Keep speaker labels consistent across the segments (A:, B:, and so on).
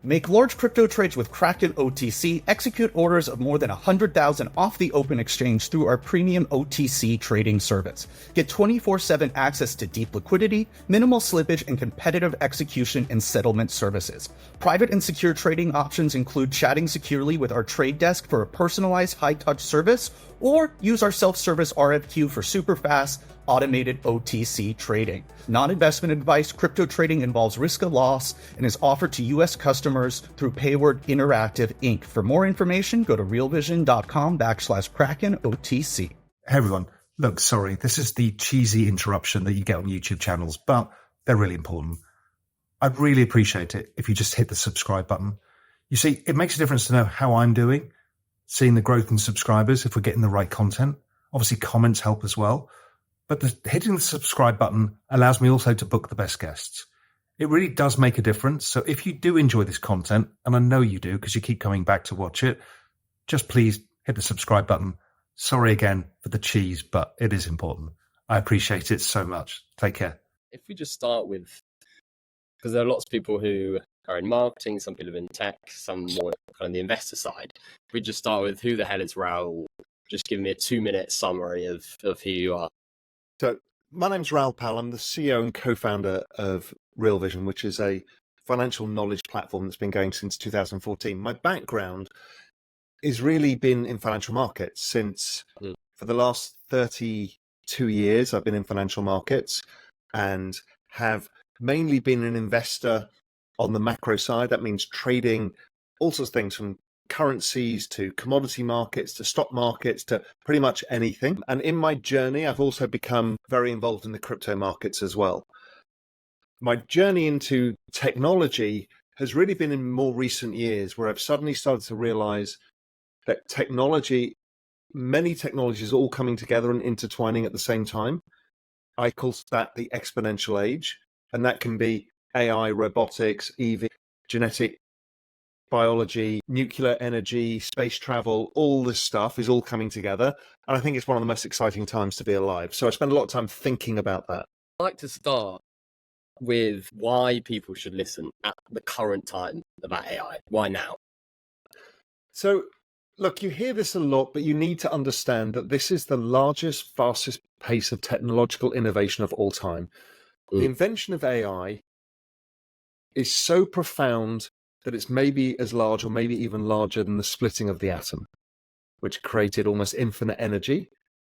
A: Make large crypto trades with Kraken OTC, execute orders of more than 100,000 off the open exchange through our premium OTC trading service. Get 24/7 access to deep liquidity, minimal slippage, and competitive execution and settlement services. Private and secure trading options include chatting securely with our trade desk for a personalized high-touch service, or use our self-service RFQ for super fast, automated OTC trading. Non-investment advice. Crypto trading involves risk of loss and is offered to U.S. customers through Payward Interactive Inc. For more information, go to realvision.com/Kraken OTC.
B: Hey everyone, look, sorry, this is the cheesy interruption that you get on YouTube channels, but they're really important. I'd really appreciate it if you just hit the subscribe button. You see, it makes a difference to know how I'm doing, seeing the growth in subscribers, if we're getting the right content. Obviously, comments help as well. But hitting the subscribe button allows me also to book the best guests. It really does make a difference. So if you do enjoy this content, and I know you do because you keep coming back to watch it, just please hit the subscribe button. Sorry again for the cheese, but it is important. I appreciate it so much. Take care.
C: If we just start with, because there are lots of people who are in marketing, some people are in tech, some more on the investor side. If we just start with who the hell is Raoul? Just give me a 2-minute summary of who you are.
D: So my name's Raoul Pal. I'm the CEO and co-founder of Real Vision, which is a financial knowledge platform that's been going since 2014. My background is really been in financial markets since for the last 32 years, I've been in financial markets and have mainly been an investor on the macro side. That means trading all sorts of things from currencies to commodity markets to stock markets to pretty much anything. And in my journey, I've also become very involved in the crypto markets as well. My journey into technology has really been in more recent years where I've suddenly started to realize that many technologies are all coming together and intertwining at the same time. I call that the exponential age. And that can be AI, robotics, EV, genetic biology, nuclear energy, space travel, all this stuff is all coming together. And I think it's one of the most exciting times to be alive. So I spend a lot of time thinking about that.
C: I'd like to start with why people should listen at the current time about AI. Why now?
D: So, look, you hear this a lot, but you need to understand that this is the largest, fastest pace of technological innovation of all time. The invention of AI is so profound that it's maybe as large or maybe even larger than the splitting of the atom, which created almost infinite energy.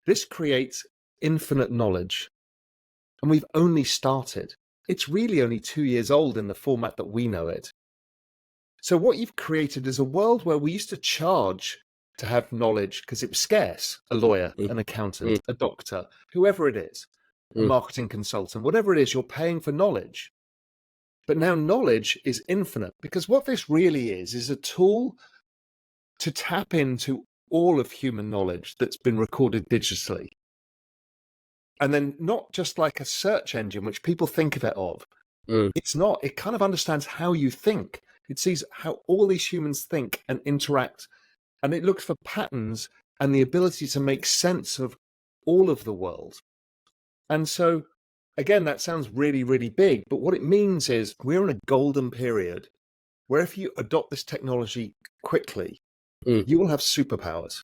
D: This creates infinite knowledge. And we've only started. It's really only 2 years old in the format that we know it. So what you've created is a world where we used to charge to have knowledge because it was scarce. A lawyer, an accountant, a doctor, whoever it is, a marketing consultant, whatever it is, you're paying for knowledge. But now knowledge is infinite because what this really is a tool to tap into all of human knowledge that's been recorded digitally. And then not just like a search engine, which people think of it of. It's not. It kind of understands how you think. It sees how all these humans think and interact. And it looks for patterns and the ability to make sense of all of the world. And so, again, that sounds really, really big, but what it means is we're in a golden period where if you adopt this technology quickly, you will have superpowers.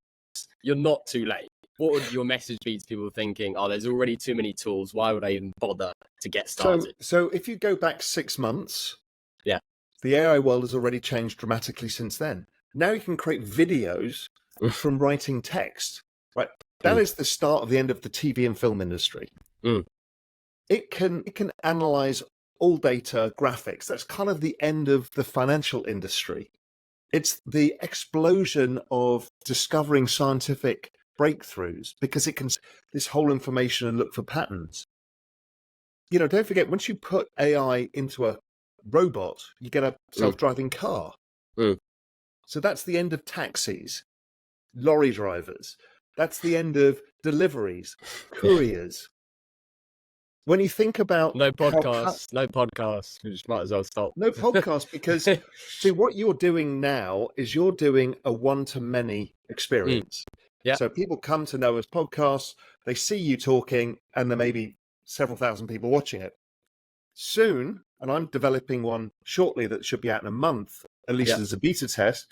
C: You're not too late. What would your message be to people thinking, oh, there's already too many tools, why would I even bother to get started?
D: So if you go back 6 months,
C: yeah,
D: the AI world has already changed dramatically since then. Now you can create videos from writing text, right? That is the start of the end of the TV and film industry. It can analyze all data, graphics. That's kind of the end of the financial industry. It's the explosion of discovering scientific breakthroughs because it can this whole information and look for patterns. You know, don't forget, once you put AI into a robot, you get a self-driving car. So that's the end of taxis, lorry drivers. That's the end of deliveries, couriers. When you think about
C: no podcasts, we just might as well stop.
D: No podcast because see what you're doing now is you're doing a one-to-many experience.
C: Yeah.
D: So people come to know as podcasts, they see you talking, and there may be several thousand people watching it. Soon, and I'm developing one shortly that should be out in a month, at least as a beta test,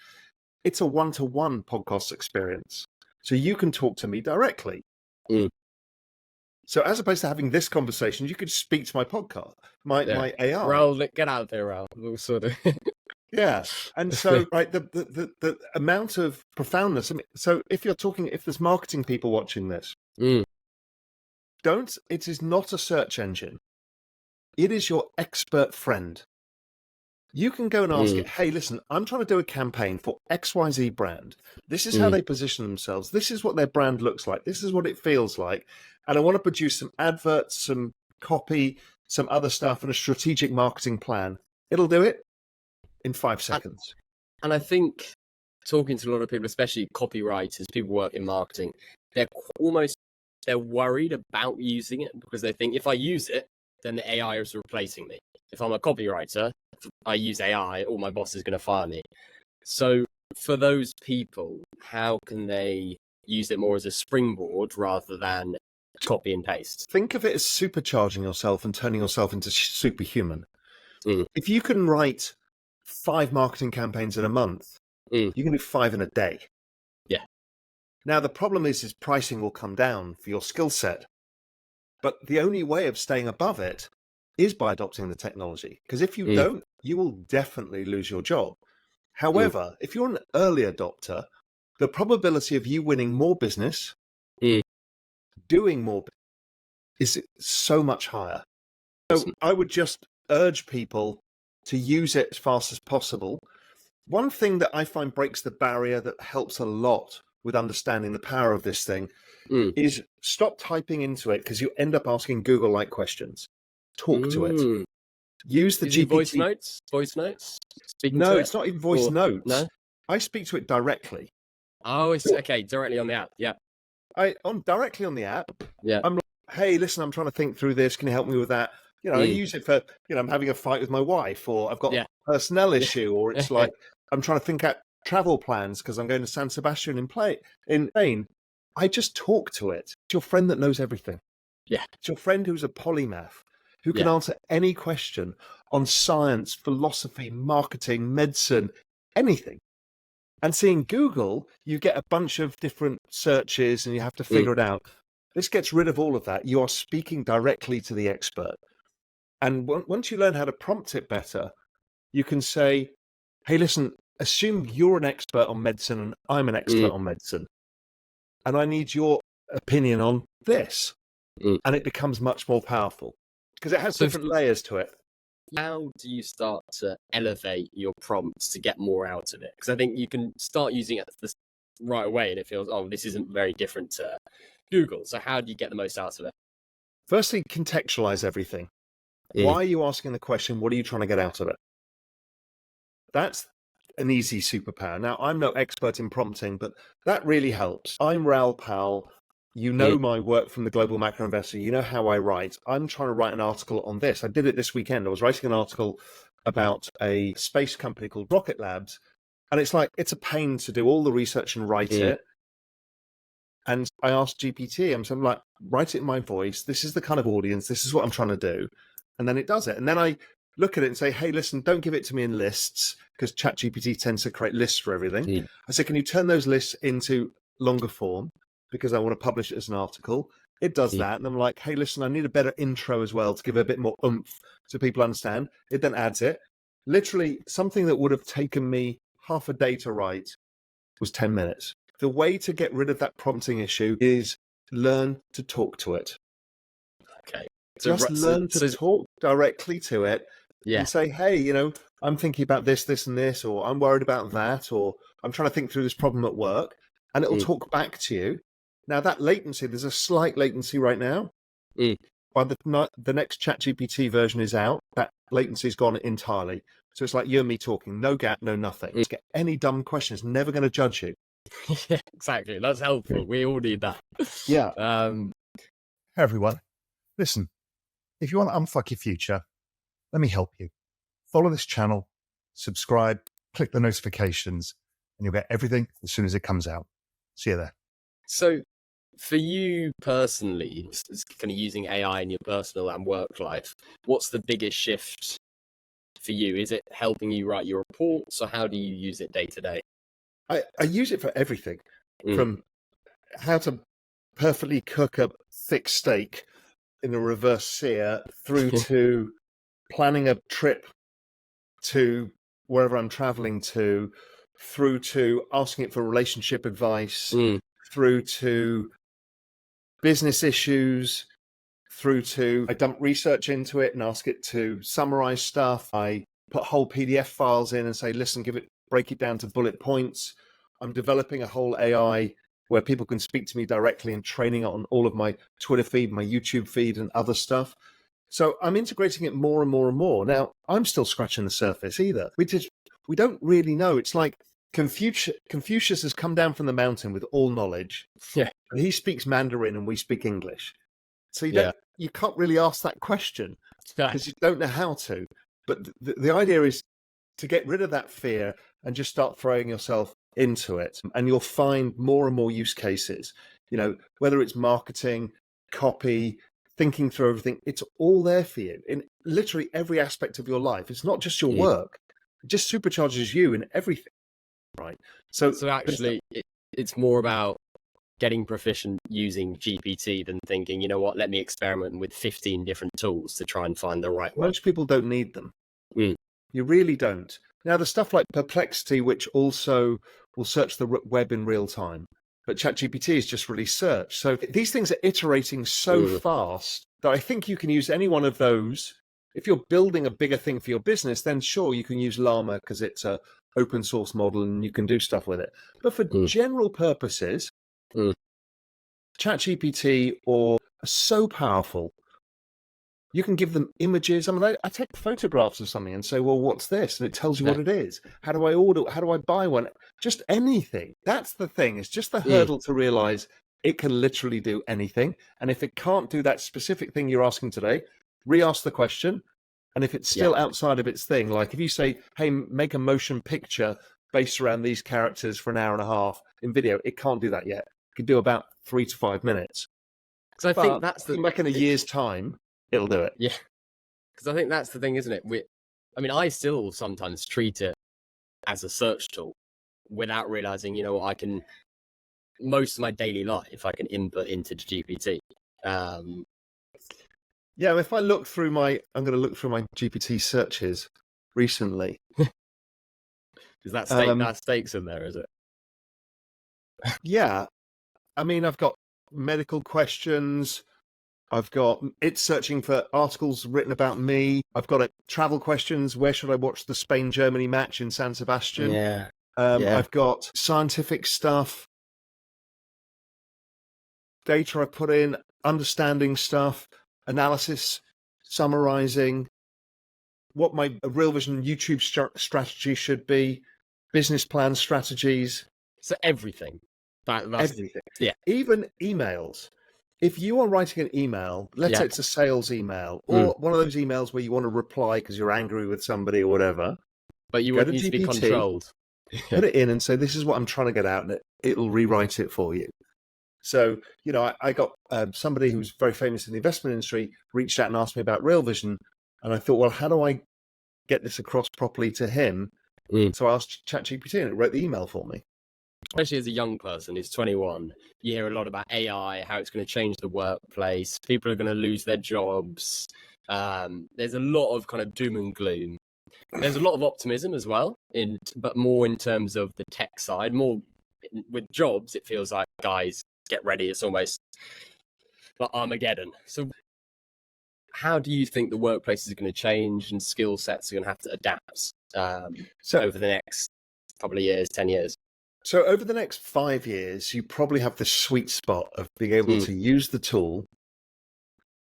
D: it's a one-to-one podcast experience. So you can talk to me directly. So as opposed to having this conversation, you could speak to my podcast, my AI.
C: Raoul, get out there, Raoul. We'll sort of...
D: Yeah. And so, right, the amount of profoundness. I mean, so if there's marketing people watching this, it is not a search engine. It is your expert friend. You can go and ask it, hey, listen, I'm trying to do a campaign for XYZ brand. This is how they position themselves. This is what their brand looks like. This is what it feels like. And I want to produce some adverts, some copy, some other stuff, and a strategic marketing plan. It'll do it in 5 seconds.
C: And I think talking to a lot of people, especially copywriters, people work in marketing, they're worried about using it because they think if I use it, then the AI is replacing me. If I'm a copywriter, I use AI, or my boss is going to fire me. So for those people, how can they use it more as a springboard rather than copy and paste?
D: Think of it as supercharging yourself and turning yourself into superhuman. If you can write 5 marketing campaigns in a month, you can do 5 in a day.
C: Yeah.
D: Now, the problem is pricing will come down for your skill set. But the only way of staying above it is by adopting the technology. Because if you don't, you will definitely lose your job. However, if you're an early adopter, the probability of you winning more business, doing more is so much higher. So I would just urge people to use it as fast as possible. One thing that I find breaks the barrier that helps a lot with understanding the power of this thing is stop typing into it because you end up asking Google-like questions. Talk to it. Use the GPT.
C: Voice notes?
D: No, it's not even voice notes.
C: No?
D: I speak to it directly.
C: Oh, it's okay. Directly on the app. Yeah.
D: Directly on the app.
C: Yeah.
D: I'm like, hey, listen, I'm trying to think through this. Can you help me with that? I use it for, I'm having a fight with my wife, or I've got a personnel issue, or it's like I'm trying to think out travel plans because I'm going to San Sebastian in Spain. I just talk to it. It's your friend that knows everything.
C: Yeah.
D: It's your friend who's a polymath, who can answer any question on science, philosophy, marketing, medicine, anything. And seeing Google, you get a bunch of different searches and you have to figure it out. This gets rid of all of that. You are speaking directly to the expert. And once you learn how to prompt it better, you can say, hey, listen, assume you're an expert on medicine and I'm an expert on medicine. And I need your opinion on this. And it becomes much more powerful because it has different layers to it.
C: How do you start to elevate your prompts to get more out of it? Because I think you can start using it right away and it feels, this isn't very different to Google. So how do you get the most out of it?
D: Firstly, contextualize everything. Why are you asking the question? What are you trying to get out of it? That's an easy superpower. Now, I'm no expert in prompting, but that really helps. I'm Raoul Pal. You know my work from the Global Macro Investor. You know how I write. I'm trying to write an article on this. I did it this weekend. I was writing an article about a space company called Rocket Labs. And it's a pain to do all the research and write it. And I asked GPT, I'm like, write it in my voice. This is the kind of audience. This is what I'm trying to do. And then it does it. And then I look at it and say, hey, listen, don't give it to me in lists because ChatGPT tends to create lists for everything. I said, can you turn those lists into longer form because I want to publish it as an article? It does that. And I'm like, hey, listen, I need a better intro as well to give it a bit more oomph so people understand. It then adds it. Literally something that would have taken me half a day to write was 10 minutes. The way to get rid of that prompting issue is learn to talk to it.
C: Okay.
D: Just learn to talk directly to it and say, hey, I'm thinking about this, this, and this, or I'm worried about that, or I'm trying to think through this problem at work, and it'll talk back to you. Now, that latency, there's a slight latency right now. By the next ChatGPT version is out, that latency's gone entirely. So it's like you and me talking, no gap, no nothing. Just get any dumb question. It's never going to judge you.
C: Yeah, exactly. That's helpful. We all need that.
D: Yeah.
B: Hey, everyone. Listen, if you want to unfuck your future, let me help you. Follow this channel, subscribe, click the notifications, and you'll get everything as soon as it comes out. See you there.
C: So for you personally, kind of using AI in your personal and work life, what's the biggest shift for you? Is it helping you write your reports, or how do you use it day to day?
D: I use it for everything,
C: Mm.
D: from how to perfectly cook a thick steak in a reverse sear through to planning a trip to wherever I'm traveling to, through to asking it for relationship advice, through to business issues, through to I dump research into it and ask it to summarize stuff. I put whole PDF files in and say, listen, break it down to bullet points. I'm developing a whole AI where people can speak to me directly and training it on all of my Twitter feed, my YouTube feed, and other stuff. So I'm integrating it more and more and more. Now, I'm still scratching the surface either. We don't really know. It's like Confucius has come down from the mountain with all knowledge.
C: Yeah.
D: And he speaks Mandarin and we speak English. So you can't really ask that question because you don't know how to. But the idea is to get rid of that fear and just start throwing yourself into it. And you'll find more and more use cases, whether it's marketing, copy, thinking through everything, it's all there for you in literally every aspect of your life. It's not just your work. It just supercharges you in everything, right? So
C: actually, it's more about getting proficient using GPT than thinking, you know what, let me experiment with 15 different tools to try and find the right one.
D: Most people don't need them. You really don't. Now, the stuff like Perplexity, which also will search the web in real time, but ChatGPT is just really search. So these things are iterating so fast that I think you can use any one of those. If you're building a bigger thing for your business, then sure, you can use Llama because it's a open source model and you can do stuff with it. But for general purposes, ChatGPT are so powerful. You can give them images. I mean, I take photographs of something and say, well, what's this? And it tells you what it is. How do I order? How do I buy one? Just anything. That's the thing. It's just the hurdle to realize it can literally do anything. And if it can't do that specific thing you're asking today, re-ask the question. And if it's still outside of its thing, like if you say, hey, make a motion picture based around these characters for an hour and a half in video, it can't do that yet. It can do about 3 to 5 minutes.
C: Because I think that's
D: back in a year's time, it'll do it.
C: Yeah. Because I think that's the thing, isn't it? I still sometimes treat it as a search tool without realizing, I can, most of my daily life, I can input into GPT.
D: Yeah, if I I'm going to look through my GPT searches recently.
C: Is that stakes in there, is it?
D: Yeah. I mean, I've got medical questions. I've got it searching for articles written about me. I've got travel questions. Where should I watch the Spain-Germany match in San Sebastian?
C: Yeah.
D: I've got scientific stuff, data I put in, understanding stuff, analysis, summarizing, what my Real Vision YouTube strategy should be, business plan strategies.
C: So everything. That's
D: everything.
C: Yeah.
D: Even emails. If you are writing an email, let's say it's a sales email or one of those emails where you want to reply because you're angry with somebody or whatever.
C: But you want it to be controlled.
D: Put it in and say, this is what I'm trying to get out, and it'll rewrite it for you. So, I got somebody who's very famous in the investment industry reached out and asked me about Real Vision. And I thought, well, how do I get this across properly to him? So I asked ChatGPT and it wrote the email for me.
C: Especially as a young person who's 21, you hear a lot about AI, how it's going to change the workplace. People are going to lose their jobs. There's a lot of kind of doom and gloom. There's a lot of optimism as well, but more in terms of the tech side. More with jobs, it feels like, guys, get ready. It's almost like Armageddon. So how do you think the workplace is going to change and skill sets are going to have to adapt over the next couple of years, 10 years?
D: So over the next 5 years, you probably have the sweet spot of being able to use the tool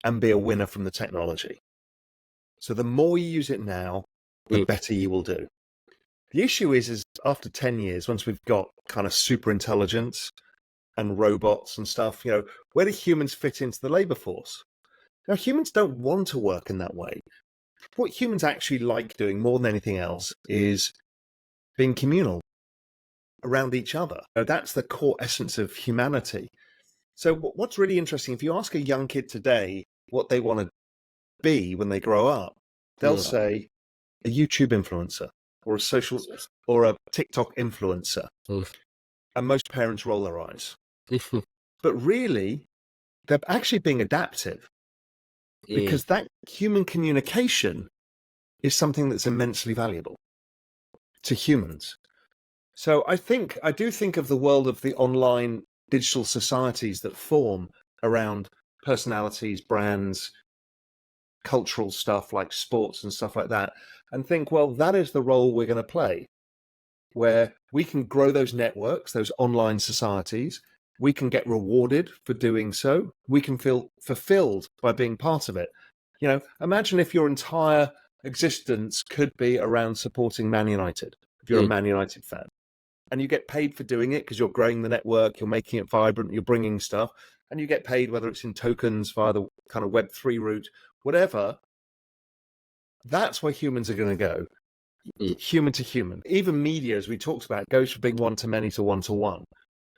D: and be a winner from the technology. So the more you use it now, the better you will do. The issue is after 10 years, once we've got kind of super intelligence and robots and stuff, where do humans fit into the labor force? Now, humans don't want to work in that way. What humans actually like doing more than anything else is being communal around each other. That's the core essence of humanity. So what's really interesting, if you ask a young kid today what they want to be when they grow up, they'll say, a YouTube influencer or a social or a TikTok influencer. And most parents roll their eyes. But really, they're actually being adaptive because that human communication is something that's immensely valuable to humans. So I do think of the world of the online digital societies that form around personalities, brands, cultural stuff like sports and stuff like that, and think, well, that is the role we're going to play, where we can grow those networks, those online societies. We can get rewarded for doing so. We can feel fulfilled by being part of it. You know, imagine if your entire existence could be around supporting Man United, if you're a Man United fan, and you get paid for doing it because you're growing the network, you're making it vibrant, you're bringing stuff, and you get paid whether it's in tokens via the kind of Web3 route, whatever. That's where humans are going to go, human to human. Even media, as we talked about, goes from being one to many to one to one.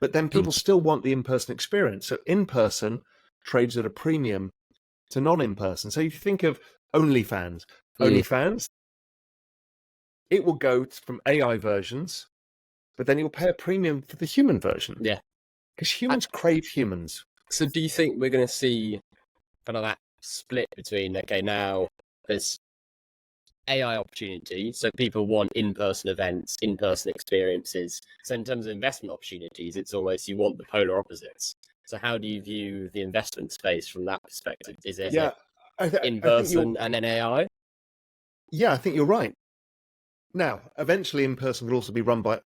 D: But then people still want the in-person experience. So in-person trades at a premium to non-in-person. So if you think of OnlyFans, it will go from AI versions, but then you'll pay a premium for the human version.
C: Yeah.
D: Because humans crave humans.
C: So do you think we're going to see kind of that split between, okay, now there's AI opportunity, so people want in-person events, in-person experiences. So in terms of investment opportunities, it's almost you want the polar opposites. So how do you view the investment space from that perspective? Is it in-person and then AI?
D: Yeah, I think you're right. Now, eventually in-person will also be run by,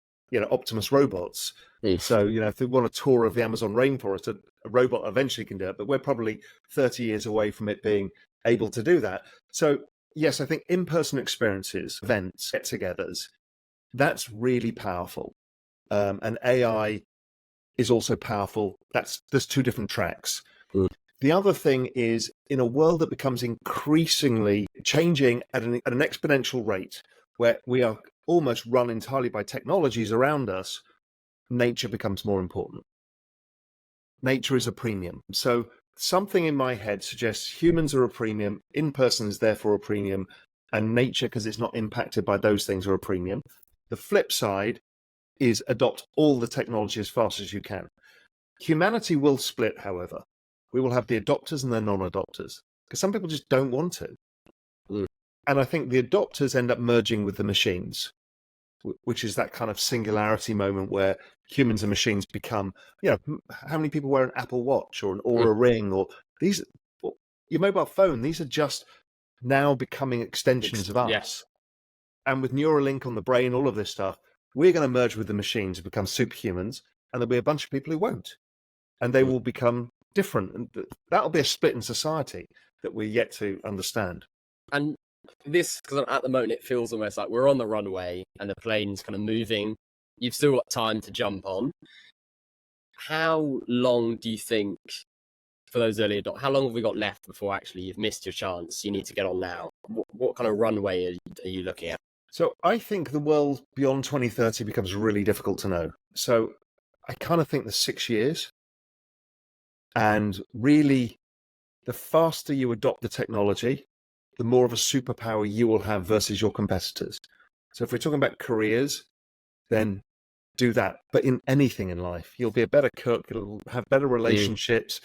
D: Optimus robots. So, if they want a tour of the Amazon rainforest, a robot eventually can do it, but we're probably 30 years away from it being able to do that. So, yes, I think in-person experiences, events, get-togethers, that's really powerful. And AI is also powerful. There's two different tracks. The other thing is, in a world that becomes increasingly changing at an exponential rate, where we are almost run entirely by technologies around us, nature becomes more important. Nature is a premium. So something in my head suggests humans are a premium, in-person is therefore a premium, and nature, because it's not impacted by those things, are a premium. The flip side is adopt all the technology as fast as you can. Humanity will split, however. We will have the adopters and the non-adopters, because some people just don't want to. And I think the adopters end up merging with the machines, which is that kind of singularity moment where humans and machines become, how many people wear an Apple Watch or an Oura Ring or your mobile phone? These are just now becoming extensions of us.
C: Yes.
D: And with Neuralink on the brain, all of this stuff, we're going to merge with the machines and become superhumans, and there'll be a bunch of people who won't. And they will become different. And that'll be a split in society that we're yet to understand.
C: And this, because at the moment it feels almost like we're on the runway and the plane's kind of moving. You've still got time to jump on. How long do you think, for those early adopters, how long have we got left before actually you've missed your chance? You need to get on now. What kind of runway are you looking at?
D: So I think the world beyond 2030 becomes really difficult to know. So I kind of think there's 6 years. And really, the faster you adopt the technology, the more of a superpower you will have versus your competitors. So if we're talking about careers, then do that. But in anything in life, you'll be a better cook, you'll have better relationships.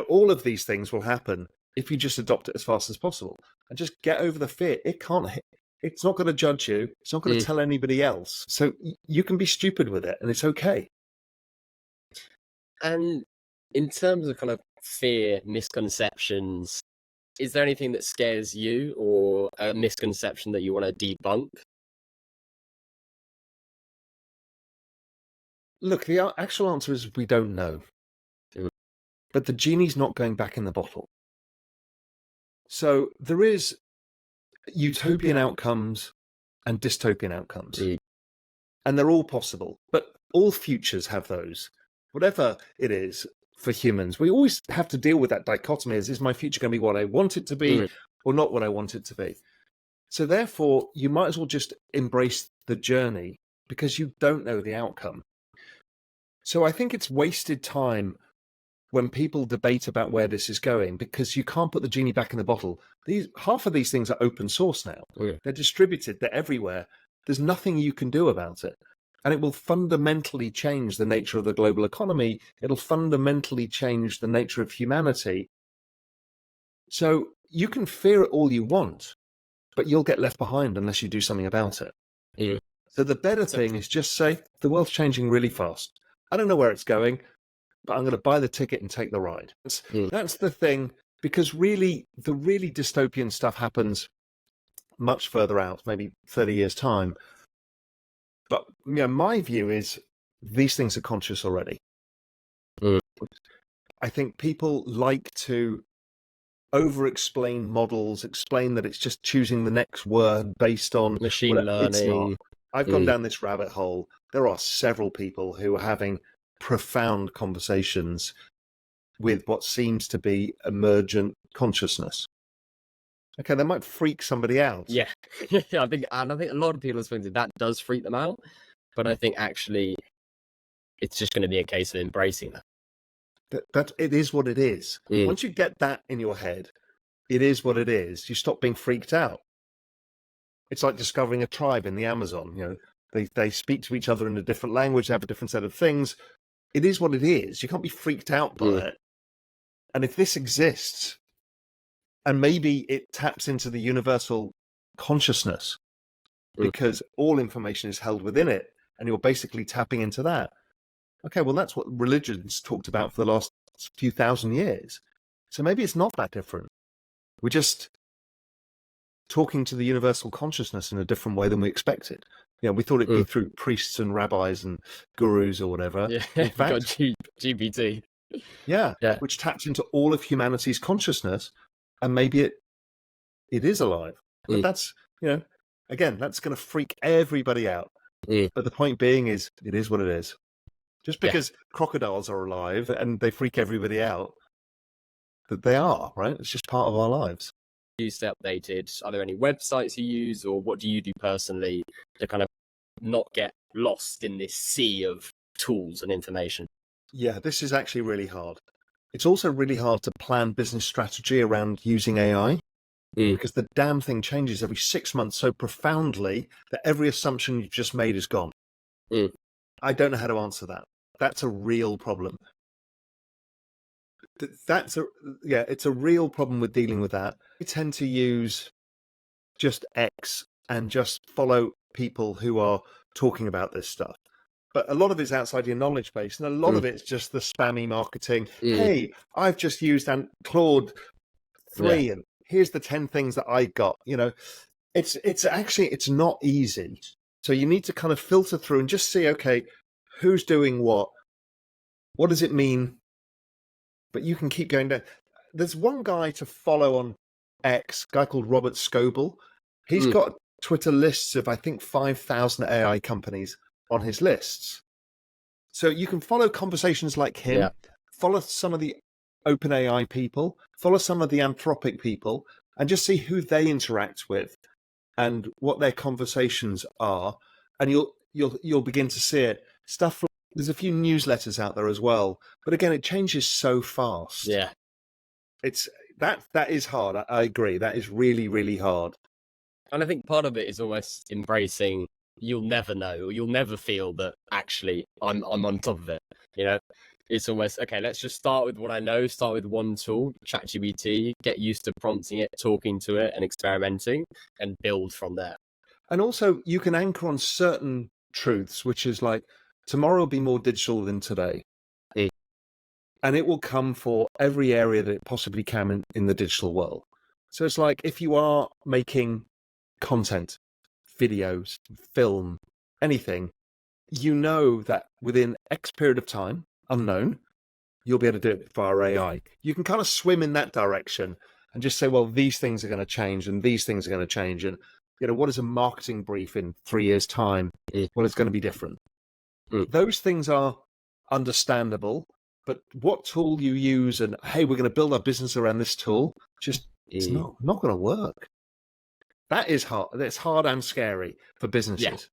D: All of these things will happen if you just adopt it as fast as possible and just get over the fear. It's not going to judge you. It's not going to tell anybody else. So you can be stupid with it and it's okay.
C: And in terms of kind of fear, misconceptions, is there anything that scares you or a misconception that you want to debunk?
D: Look, the actual answer is we don't know. But the genie's not going back in the bottle. So there is utopian outcomes and dystopian outcomes. And they're all possible. But all futures have those. Whatever it is for humans, we always have to deal with that dichotomy. Is my future going to be what I want it to be or not what I want it to be? So therefore, you might as well just embrace the journey because you don't know the outcome. So I think it's wasted time when people debate about where this is going, because you can't put the genie back in the bottle. Half of these things are open source now.
C: Yeah.
D: They're distributed, they're everywhere. There's nothing you can do about it. And it will fundamentally change the nature of the global economy. It'll fundamentally change the nature of humanity. So you can fear it all you want, but you'll get left behind unless you do something about it.
C: Yeah.
D: So the better thing is just say, the world's changing really fast. I don't know where it's going, but I'm going to buy the ticket and take the ride. That's the thing, because really, the really dystopian stuff happens much further out, maybe 30 years' time. But my view is these things are conscious already. I think people like to over-explain models, explain that it's just choosing the next word based on
C: machine learning.
D: I've gone down this rabbit hole. There are several people who are having profound conversations with what seems to be emergent consciousness. Okay, that might freak somebody out.
C: Yeah, I think a lot of people are thinking that does freak them out, but I think actually it's just going to be a case of embracing that.
D: That it is what it is. Once you get that in your head, it is what it is. You stop being freaked out. It's like discovering a tribe in the Amazon. They speak to each other in a different language, they have a different set of things. It is what it is. You can't be freaked out by it. And if this exists, and maybe it taps into the universal consciousness, because all information is held within it, and you're basically tapping into that. Okay, well, that's what religion's talked about for the last few thousand years. So maybe it's not that different. We're just talking to the universal consciousness in a different way than we expected. We thought it'd be through priests and rabbis and gurus or whatever.
C: Yeah,
D: in fact,
C: got GPT.
D: Yeah, which taps into all of humanity's consciousness, and maybe it is alive. But that's, again, that's going to freak everybody out. But the point being is, it is what it is. Just because crocodiles are alive and they freak everybody out, that they are, right? It's just part of our lives.
C: You stay updated. Are there any websites you use, or what do you do personally to kind of not get lost in this sea of tools and information?
D: Yeah, this is actually really hard. It's also really hard to plan business strategy around using AI because the damn thing changes every 6 months so profoundly that every assumption you've just made is gone. I don't know how to answer that. That's a real problem. It's a real problem with dealing with that. I tend to use just X and just follow people who are talking about this stuff. But a lot of it's outside your knowledge base, and a lot of it's just the spammy marketing. Hey, I've just used Claude 3, and here's the 10 things that I got. It's not easy. So you need to kind of filter through and just see, okay, who's doing what? What does it mean? But you can keep going down. There's one guy to follow on X, a guy called Robert Scoble. He's got Twitter lists of, I think, 5,000 AI companies on his lists. So you can follow conversations like him, follow some of the OpenAI people, follow some of the Anthropic people, and just see who they interact with and what their conversations are. And you'll begin to see it. Stuff. There's a few newsletters out there as well, but again, it changes so fast.
C: Yeah,
D: it's that is hard. I agree. That is really, really hard.
C: And I think part of it is almost embracing. You'll never know, or you'll never feel that actually I'm on top of it. It's almost okay. Let's just start with what I know. Start with one tool, ChatGPT. Get used to prompting it, talking to it, and experimenting, and build from there.
D: And also, you can anchor on certain truths, which is like, tomorrow will be more digital than today. And it will come for every area that it possibly can in the digital world. So it's like, if you are making content, videos, film, anything, you know that within X period of time, unknown, you'll be able to do it via AI. You can kind of swim in that direction and just say, well, these things are going to change and these things are going to change. And, what is a marketing brief in 3 years' time? Well, it's going to be different. Those things are understandable, but what tool you use and, hey, we're going to build our business around this tool, it's not going to work. That is hard. That's hard and scary for businesses.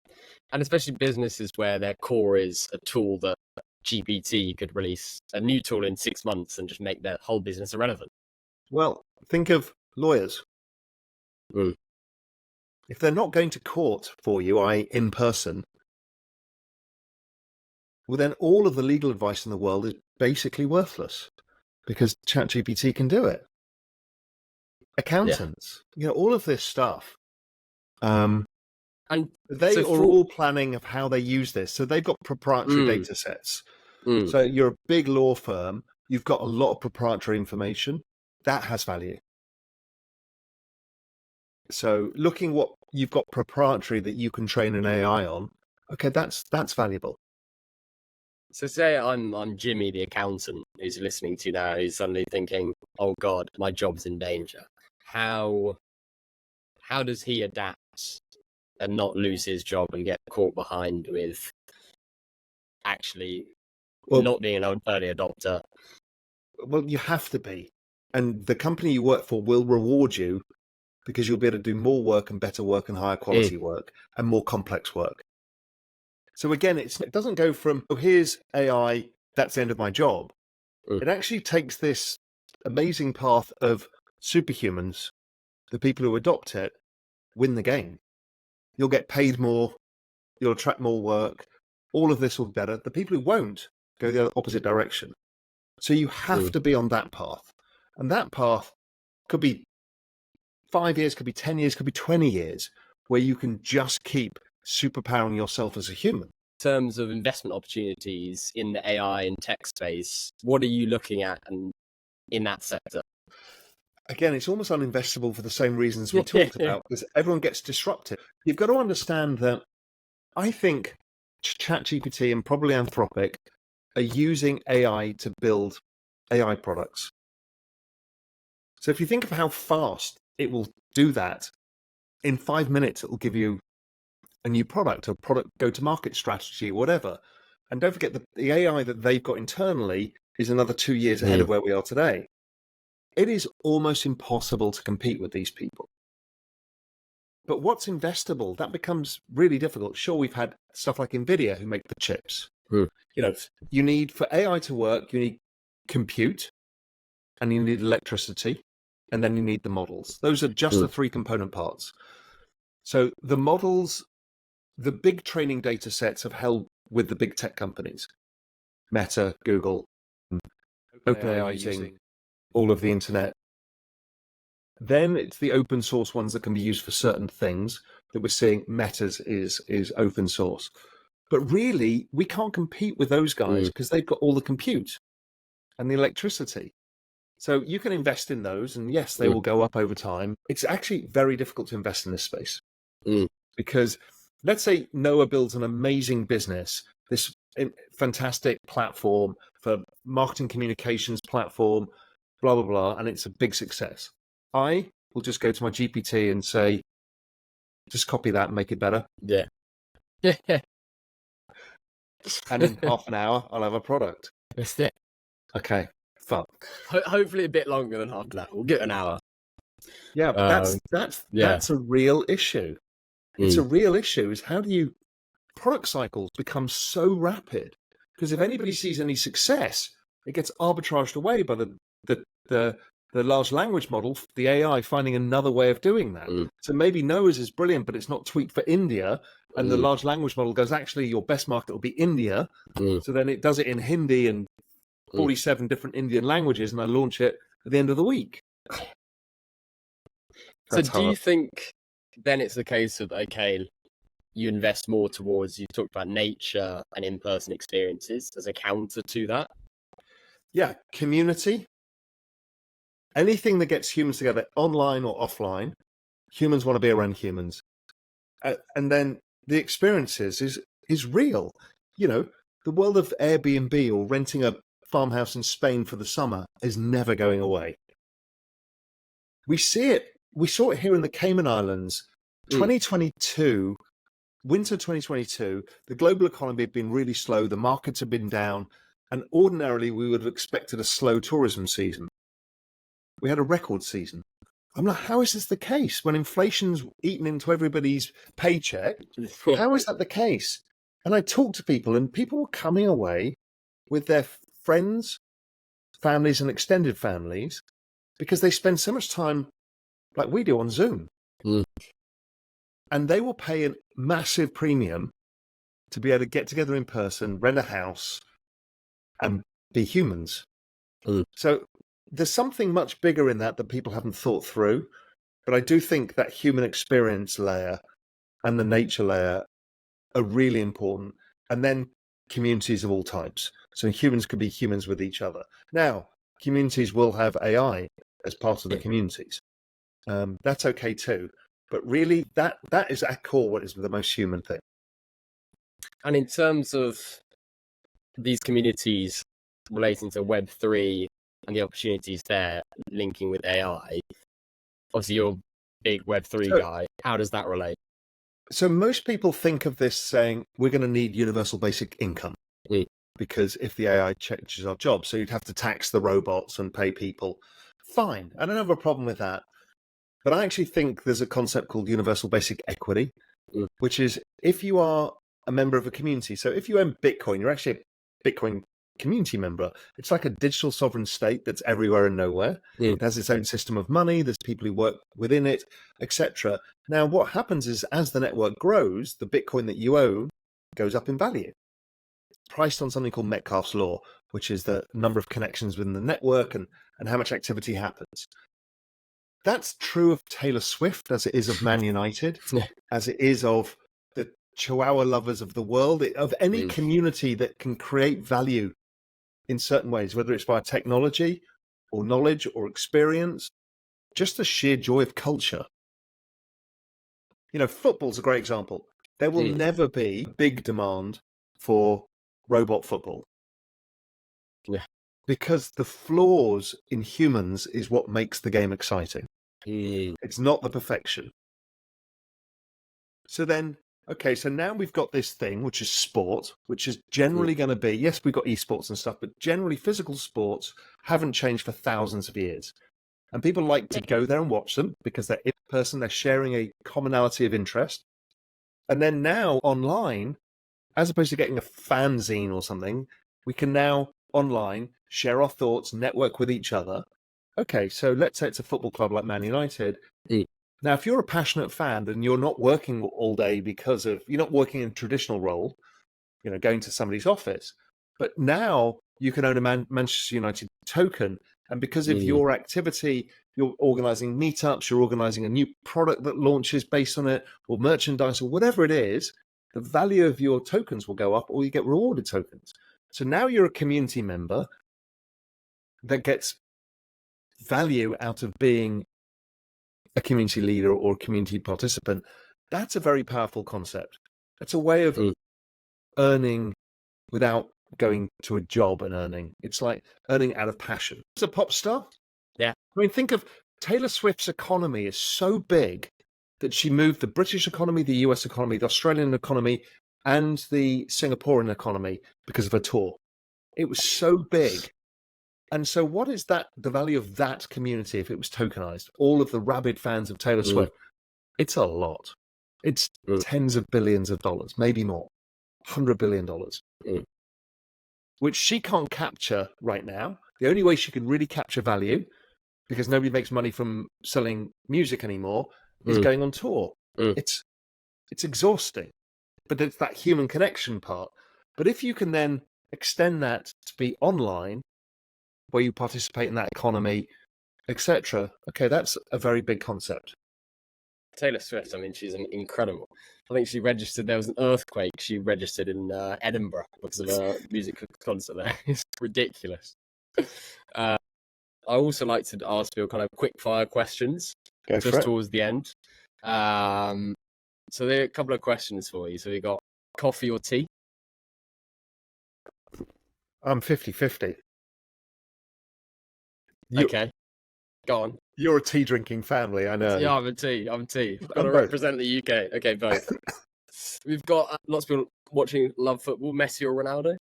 C: Yeah. And especially businesses where their core is a tool that GPT could release a new tool in 6 months and just make their whole business irrelevant.
D: Well, think of lawyers.
C: Mm.
D: If they're not going to court for you, i.e. in person, well, then all of the legal advice in the world is basically worthless because ChatGPT can do it. Accountants, all of this stuff.
C: And
D: They
C: so
D: are all planning of how they use this. So they've got proprietary data sets. So you're a big law firm. You've got a lot of proprietary information. That has value. So looking what you've got proprietary that you can train an AI on, okay, that's valuable.
C: So say I'm Jimmy, the accountant, who's listening to you now, who's suddenly thinking, "Oh God, my job's in danger." How does he adapt and not lose his job and get caught behind with actually not being an early adopter?
D: Well, you have to be, and the company you work for will reward you because you'll be able to do more work and better work and higher quality work and more complex work. So again, it doesn't go from, oh, here's AI, that's the end of my job. It actually takes this amazing path of superhumans. The people who adopt it win the game. You'll get paid more, you'll attract more work, all of this will be better. The people who won't go the opposite direction. So you have to be on that path. And that path could be 5 years, could be 10 years, could be 20 years, where you can just keep superpowering yourself as a human.
C: In terms of investment opportunities in the AI and tech space, what are you looking at in that sector?
D: Again, it's almost uninvestable for the same reasons we talked about, because everyone gets disrupted. You've got to understand that I think ChatGPT and probably Anthropic are using AI to build AI products. So if you think of how fast it will do that, in 5 minutes, it will give you a new product, a product go-to-market strategy, whatever. And don't forget the AI that they've got internally is another 2 years ahead of where we are today. It is almost impossible to compete with these people. But what's investable? That becomes really difficult. Sure, we've had stuff like NVIDIA who make the chips. You need, for AI to work, you need compute, and you need electricity, and then you need the models. Those are just the 3 component parts. So the models, the big training data sets have held with the big tech companies, Meta, Google, OpenAI using all of the internet. Then it's the open source ones that can be used for certain things that we're seeing. Meta's is open source. But really, we can't compete with those guys because they've got all the compute and the electricity. So you can invest in those, and yes, they will go up over time. It's actually very difficult to invest in this space because let's say Noah builds an amazing business, this fantastic platform for marketing communications platform, blah, blah, blah, and it's a big success. I will just go to my GPT and say, just copy that and make it better.
C: Yeah.
D: And in half an hour, I'll have a product.
C: That's it.
D: Okay, fun.
C: Hopefully a bit longer than half that. We'll get an hour.
D: Yeah, but that's a real issue. It's a real issue. Is how do you product cycles become so rapid? Because if anybody sees any success, it gets arbitraged away by the large language model, the AI finding another way of doing that. So maybe Noah's is brilliant, but it's not tweaked for India. And the large language model goes, actually, your best market will be India. So then it does it in Hindi and 47 different Indian languages, and I launch it at the end of the week.
C: So do you think then it's the case of, okay, you invest more towards, you talked about nature and in-person experiences as a counter to that?
D: Yeah, community. Anything that gets humans together, online or offline, humans want to be around humans. And then the experiences is real. The world of Airbnb or renting a farmhouse in Spain for the summer is never going away. We see it. We saw it here in the Cayman Islands. 2022, winter 2022, the global economy had been really slow. The markets had been down. And ordinarily, we would have expected a slow tourism season. We had a record season. I'm like, how is this the case when inflation's eaten into everybody's paycheck? How is that the case? And I talked to people, and people were coming away with their friends, families, and extended families because they spend so much time, like we do, on Zoom.
C: Mm.
D: And they will pay a massive premium to be able to get together in person, rent a house, and be humans.
C: Mm.
D: So there's something much bigger in that people haven't thought through. But I do think that human experience layer and the nature layer are really important. And then communities of all types. So humans could be humans with each other. Now, communities will have AI as part of the communities. That's okay too. But really, that is at core what is the most human thing.
C: And in terms of these communities relating to Web3 and the opportunities there linking with AI, obviously you're a big Web3 guy. How does that relate?
D: So most people think of this saying, we're going to need universal basic income.
C: Mm.
D: Because if the AI changes our jobs, so you'd have to tax the robots and pay people. Fine. I don't have a problem with that. But I actually think there's a concept called universal basic equity, which is if you are a member of a community. So if you own Bitcoin, you're actually a Bitcoin community member. It's like a digital sovereign state that's everywhere and nowhere. It has its own system of money. There's people who work within it, etc. Now, what happens is as the network grows, the Bitcoin that you own goes up in value. It's priced on something called Metcalfe's law, which is the number of connections within the network and how much activity happens. That's true of Taylor Swift as it is of Man United, as it is of the Chihuahua lovers of the world, of any community that can create value in certain ways, whether it's via technology or knowledge or experience, just the sheer joy of culture. You know, football's a great example. There will never be big demand for robot football.
C: Yeah.
D: Because the flaws in humans is what makes the game exciting. It's not the perfection. So then, okay, so now we've got this thing, which is sport, which is generally going to be, yes, we've got esports and stuff, but generally physical sports haven't changed for thousands of years. And people like to go there and watch them because they're in person, they're sharing a commonality of interest. And then now online, as opposed to getting a fanzine or something, we can now online share our thoughts, network with each other. Okay, so let's say it's a football club like Man United. Now, if you're a passionate fan and you're not working all day because of, you're not working in a traditional role, you know, going to somebody's office, but now you can own a Manchester United token. And because of your activity, you're organizing meetups, you're organizing a new product that launches based on it, or merchandise, or whatever it is, the value of your tokens will go up, or you get rewarded tokens. So now you're a community member that gets value out of being a community leader or a community participant. That's a very powerful concept. That's a way of earning without going to a job and earning. It's like earning out of passion. It's a pop star.
C: Yeah.
D: I mean, think of Taylor Swift's economy is so big that she moved the British economy, the US economy, the Australian economy, and the Singaporean economy because of her tour. It was so big. And so what is that, the value of that community if it was tokenized? All of the rabid fans of Taylor Swift. It's a lot. It's tens of billions of dollars, maybe more. $100 billion. Which she can't capture right now. The only way she can really capture value, because nobody makes money from selling music anymore, is going on tour. It's exhausting. But it's that human connection part. But if you can then extend that to be online, where you participate in that economy, etc. Okay, that's a very big concept.
C: Taylor Swift, I mean, she's incredible. I think she registered, there was an earthquake, she registered in Edinburgh because of a music concert there. It's ridiculous. I also like to ask you kind of quick-fire questions just towards the end. So there are a couple of questions for you. So we got coffee or tea?
D: I'm 50-50.
C: Okay, go on.
D: You're a tea drinking family, I know.
C: Yeah, I'm a tea. I've got to represent the UK. Okay, both. We've got lots of people watching love football. Messi or Ronaldo?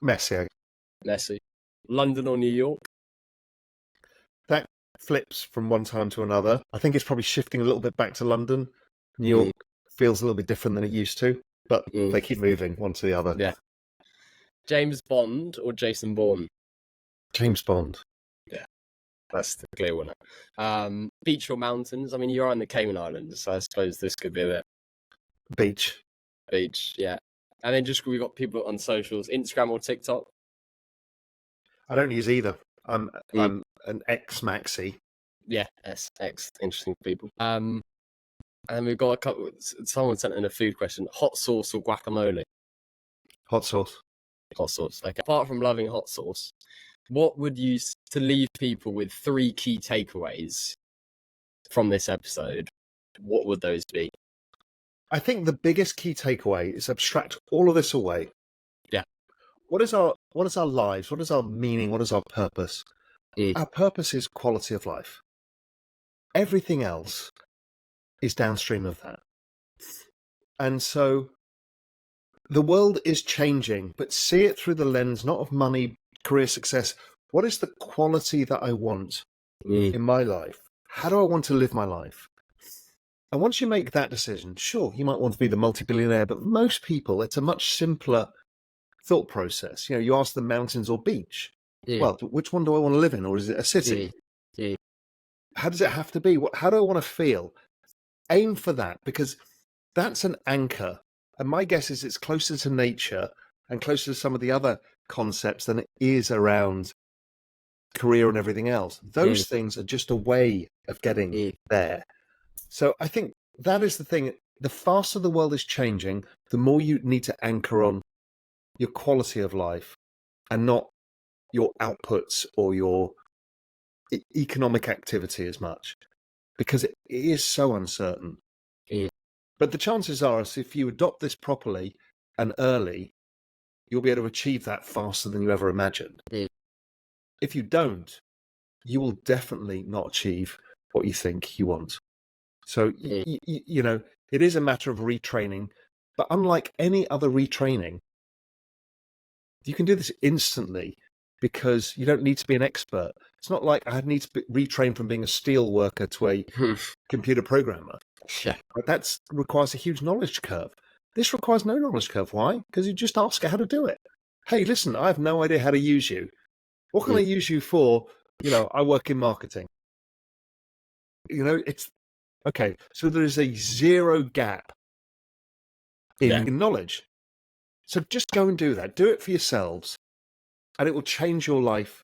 D: Messi.
C: Messi. London or New York?
D: That flips from one time to another. I think it's probably shifting a little bit back to London. New York feels a little bit different than it used to. but they keep moving one to the other.
C: Yeah. James Bond or Jason Bourne?
D: James Bond.
C: Yeah, that's the clear winner. Beach or mountains? I mean, you're on the Cayman Islands, so I suppose this could be a bit.
D: Beach.
C: Beach, yeah. And then we got people on socials, Instagram or TikTok?
D: I don't use either. I'm an ex-maxi.
C: Yeah, X. Interesting people. And we've got a couple. Someone sent in a food question: hot sauce or guacamole?
D: Hot sauce.
C: Hot sauce. Okay. Apart from loving hot sauce, what would you to leave people with 3 key takeaways from this episode? What would those be?
D: I think the biggest key takeaway is abstract all of this away.
C: Yeah.
D: What is our lives? What is our meaning? What is our purpose? Our purpose is quality of life. Everything else is downstream of that. And so the world is changing, but see it through the lens not of money, career success. What is the quality that I want in my life? How do I want to live my life? And once you make that decision, sure, you might want to be the multi-billionaire, but most people, it's a much simpler thought process. You know, you ask them mountains or beach. Well, which one do I want to live in? Or is it a city? How does it have to be? How do I want to feel? Aim for that, because that's an anchor. And my guess is it's closer to nature and closer to some of the other concepts than it is around career and everything else. Those things are just a way of getting there. So I think that is the thing. The faster the world is changing, the more you need to anchor on your quality of life and not your outputs or your economic activity as much, because it is so uncertain. But the chances are, if you adopt this properly and early, you'll be able to achieve that faster than you ever imagined. If you don't, you will definitely not achieve what you think you want. So, you know, it is a matter of retraining, but unlike any other retraining, you can do this instantly because you don't need to be an expert. It's not like I need to retrain from being a steel worker to a computer programmer.
C: Yeah.
D: But that requires a huge knowledge curve. This requires no knowledge curve. Why? Because you just ask it how to do it. Hey, listen, I have no idea how to use you. What can I use you for? You know, I work in marketing. You know, it's okay. So there is a zero gap in knowledge. So just go and do that. Do it for yourselves, and it will change your life.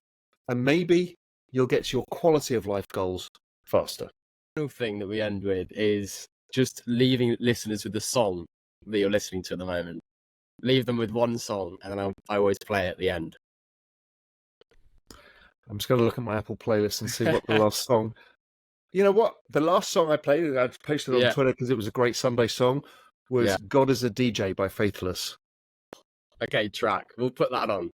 D: And maybe you'll get to your quality of life goals faster.
C: The final thing that we end with is just leaving listeners with the song that you're listening to at the moment. Leave them with one song, and then I always play at the end.
D: I'm just going to look at my Apple playlist and see what the last song. You know what? The last song I played, I posted on Twitter because it was a great Sunday song, was God is a DJ by Faithless.
C: Okay, track. We'll put that on.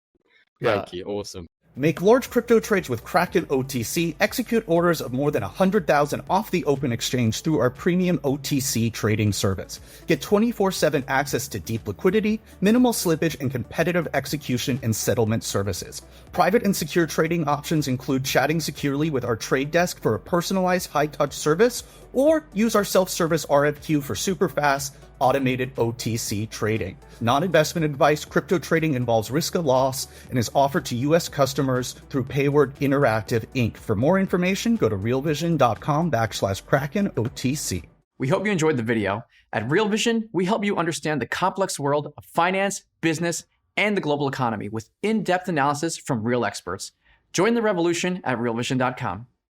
C: Thank you. Awesome.
A: Make large crypto trades with Kraken OTC. Execute orders of more than 100,000 off the open exchange through our premium OTC trading service. Get 24/7 access to deep liquidity, minimal slippage, and competitive execution and settlement services. Private and secure trading options include chatting securely with our trade desk for a personalized high-touch service, or use our self-service RFQ for super fast, automated OTC trading. Non-investment advice. Crypto trading involves risk of loss and is offered to U.S. customers through Payward Interactive Inc. For more information, go to realvision.com/Kraken OTC.
E: We hope you enjoyed the video. At Real Vision, we help you understand the complex world of finance, business, and the global economy with in-depth analysis from real experts. Join the revolution at realvision.com.